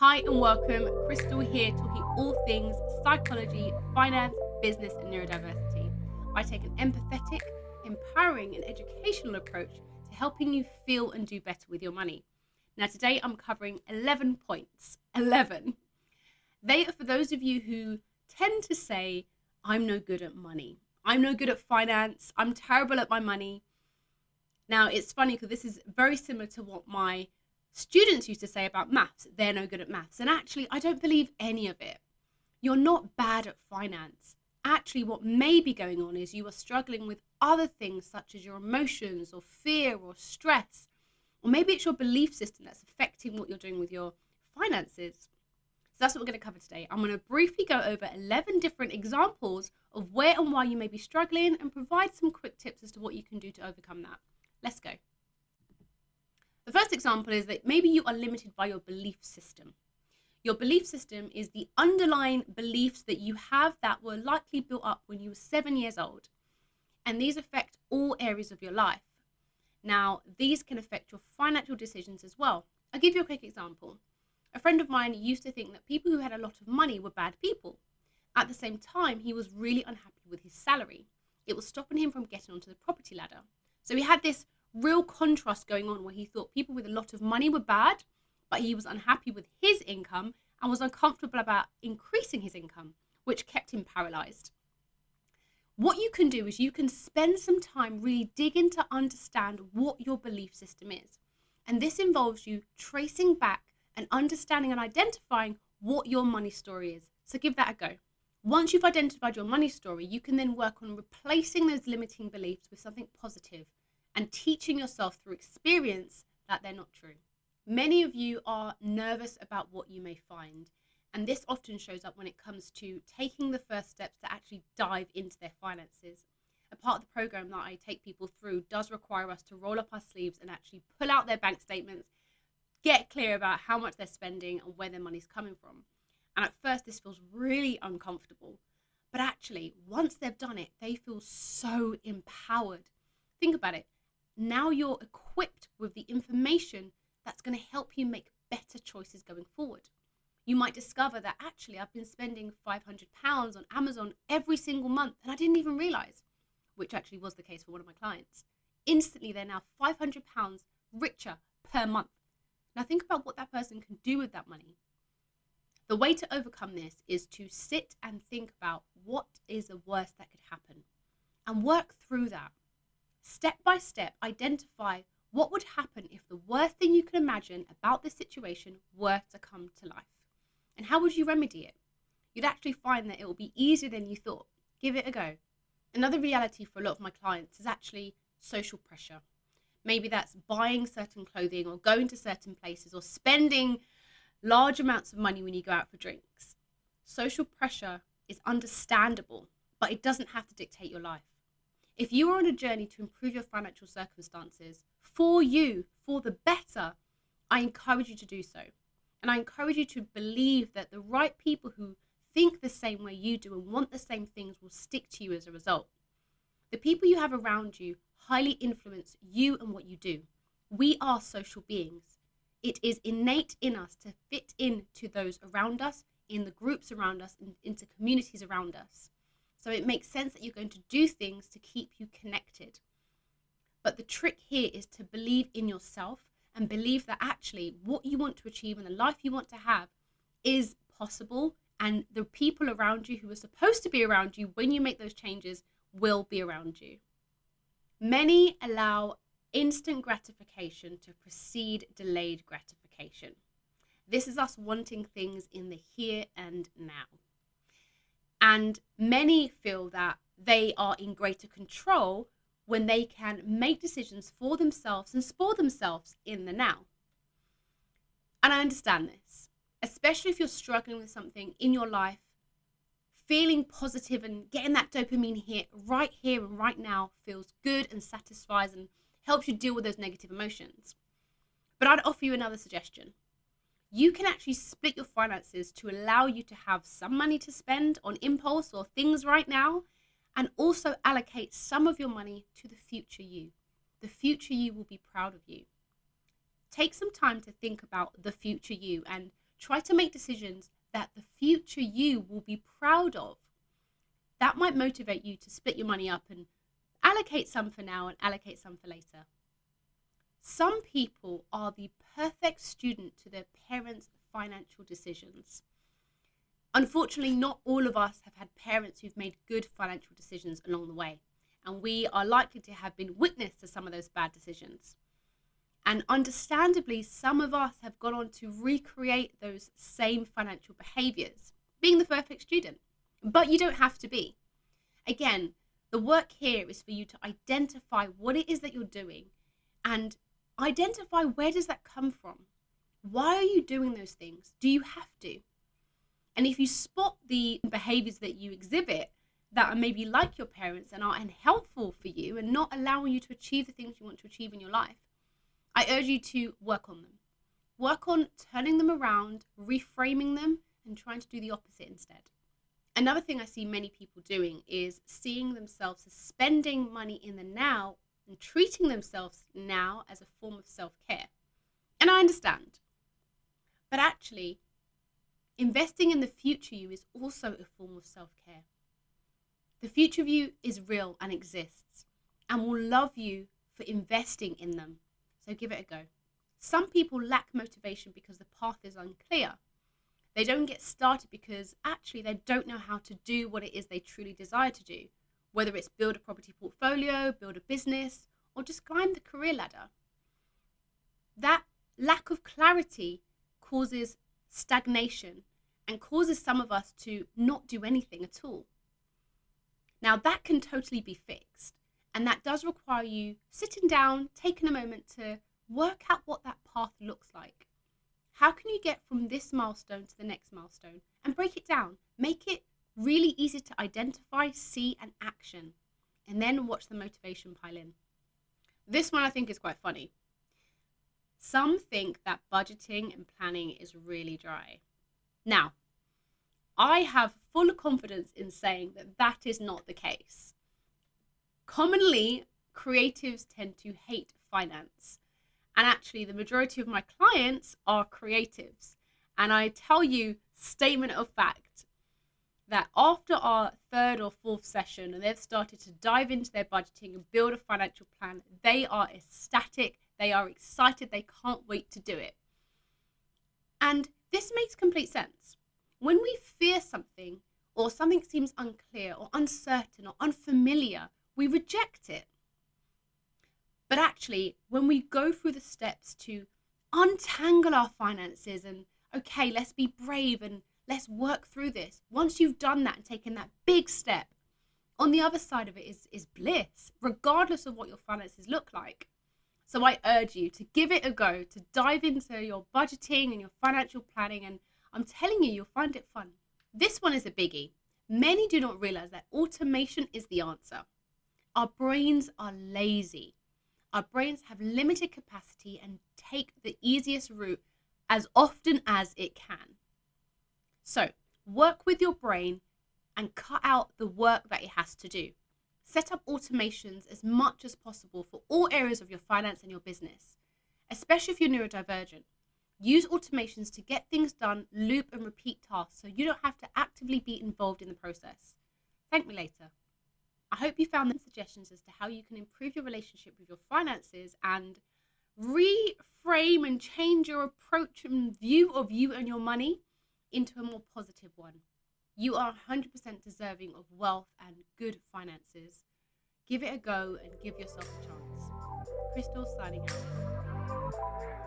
Hi and welcome, Krystle here, talking all things psychology, finance, business and neurodiversity. I take an empathetic, empowering and educational approach to helping you feel and do better with your money. Now today I'm covering 11 points, 11. They are for those of you who tend to say, I'm no good at money, I'm no good at finance, I'm terrible at my money. Now it's funny because this is very similar to what my students used to say about maths. They're no good at maths. And actually, I don't believe any of it. You're not bad at finance. Actually, what may be going on is you are struggling with other things such as your emotions or fear or stress. Or maybe it's your belief system that's affecting what you're doing with your finances. So that's what we're going to cover today. I'm going to briefly go over 11 different examples of where and why you may be struggling and provide some quick tips as to what you can do to overcome that. Let's go. The first example is that maybe you are limited by your belief system. Your belief system is the underlying beliefs that you have that were likely built up when you were 7 years old. And these affect all areas of your life. Now, these can affect your financial decisions as well. I'll give you a quick example. A friend of mine used to think that people who had a lot of money were bad people. At the same time, he was really unhappy with his salary. It was stopping him from getting onto the property ladder. So he had this real contrast going on where he thought people with a lot of money were bad, but he was unhappy with his income and was uncomfortable about increasing his income, which kept him paralyzed. What you can do is you can spend some time really digging to understand what your belief system is. And this involves you tracing back and understanding and identifying what your money story is. So give that a go. Once you've identified your money story, you can then work on replacing those limiting beliefs with something positive and teaching yourself through experience that they're not true. Many of you are nervous about what you may find, and this often shows up when it comes to taking the first steps to actually dive into their finances. A part of the program that I take people through does require us to roll up our sleeves and actually pull out their bank statements, get clear about how much they're spending and where their money's coming from. And at first this feels really uncomfortable, but actually once they've done it, they feel so empowered. Think about it. Now you're equipped with the information that's going to help you make better choices going forward. You might discover that actually I've been spending £500 on Amazon every single month and I didn't even realize, which actually was the case for one of my clients. Instantly, they're now £500 richer per month. Now think about what that person can do with that money. The way to overcome this is to sit and think about what is the worst that could happen and work through that. Step by step, identify what would happen if the worst thing you can imagine about this situation were to come to life. And how would you remedy it? You'd actually find that it will be easier than you thought. Give it a go. Another reality for a lot of my clients is actually social pressure. Maybe that's buying certain clothing or going to certain places or spending large amounts of money when you go out for drinks. Social pressure is understandable, but it doesn't have to dictate your life. If you are on a journey to improve your financial circumstances for you, for the better, I encourage you to do so. And I encourage you to believe that the right people who think the same way you do and want the same things will stick to you as a result. The people you have around you highly influence you and what you do. We are social beings. It is innate in us to fit into those around us, in the groups around us, and into communities around us. So it makes sense that you're going to do things to keep you connected. But the trick here is to believe in yourself and believe that actually what you want to achieve and the life you want to have is possible, and the people around you who are supposed to be around you when you make those changes will be around you. Many allow instant gratification to precede delayed gratification. This is us wanting things in the here and now. And many feel that they are in greater control when they can make decisions for themselves and spoil themselves in the now. And I understand this, especially if you're struggling with something in your life. Feeling positive and getting that dopamine hit right here and right now feels good and satisfies and helps you deal with those negative emotions. But I'd offer you another suggestion. You can actually split your finances to allow you to have some money to spend on impulse or things right now, and also allocate some of your money to the future you. The future you will be proud of you. Take some time to think about the future you and Try to make decisions that the future you will be proud of. That might motivate you to split your money up and allocate some for now and allocate some for later. Some people are the perfect student to their parents' financial decisions. Unfortunately, not all of us have had parents who've made good financial decisions along the way, and we are likely to have been witness to some of those bad decisions. And understandably, some of us have gone on to recreate those same financial behaviors, being the perfect student. But you don't have to be. Again, the work here is for you to identify what it is that you're doing and identify where does that come from? Why are you doing those things? Do you have to? And if you spot the behaviors that you exhibit that are maybe like your parents and are unhelpful for you and not allowing you to achieve the things you want to achieve in your life, I urge you to work on them. Work on turning them around, reframing them, and trying to do the opposite instead. Another thing I see many people doing is seeing themselves as spending money in the now and treating themselves now as a form of self-care. And I understand. But actually, investing in the future you is also a form of self-care. The future you is real and exists and will love you for investing in them. So give it a go. Some people lack motivation because the path is unclear. They don't get started because actually they don't know how to do what it is they truly desire to do, whether it's build a property portfolio, build a business, or just climb the career ladder. That lack of clarity causes stagnation and causes some of us to not do anything at all. Now that can totally be fixed, and that does require you sitting down, taking a moment to work out what that path looks like. How can you get from this milestone to the next milestone and break it down? Make it really easy to identify, see, and action, and then watch the motivation pile in. This one I think is quite funny. Some think that budgeting and planning is really dry. Now, I have full confidence in saying that that is not the case. Commonly, creatives tend to hate finance. And actually, the majority of my clients are creatives. And I tell you, statement of fact, that after our third or fourth session and they've started to dive into their budgeting and build a financial plan, they are ecstatic, they are excited, they can't wait to do it. And this makes complete sense. When we fear something or something seems unclear or uncertain or unfamiliar, we reject it. But actually, when we go through the steps to untangle our finances and, okay, let's be brave and let's work through this. Once you've done that and taken that big step, on the other side of it is bliss, regardless of what your finances look like. So I urge you to give it a go, to dive into your budgeting and your financial planning, and I'm telling you, you'll find it fun. This one is a biggie. Many do not realize that automation is the answer. Our brains are lazy. Our brains have limited capacity and take the easiest route as often as it can. So work with your brain and cut out the work that it has to do. Set up automations as much as possible for all areas of your finance and your business, especially if you're neurodivergent. Use automations to get things done, loop and repeat tasks so you don't have to actively be involved in the process. Thank me later. I hope you found the suggestions as to how you can improve your relationship with your finances and reframe and change your approach and view of you and your money into a more positive one. You are 100% deserving of wealth and good finances. Give it a go and give yourself a chance. Krystle signing out.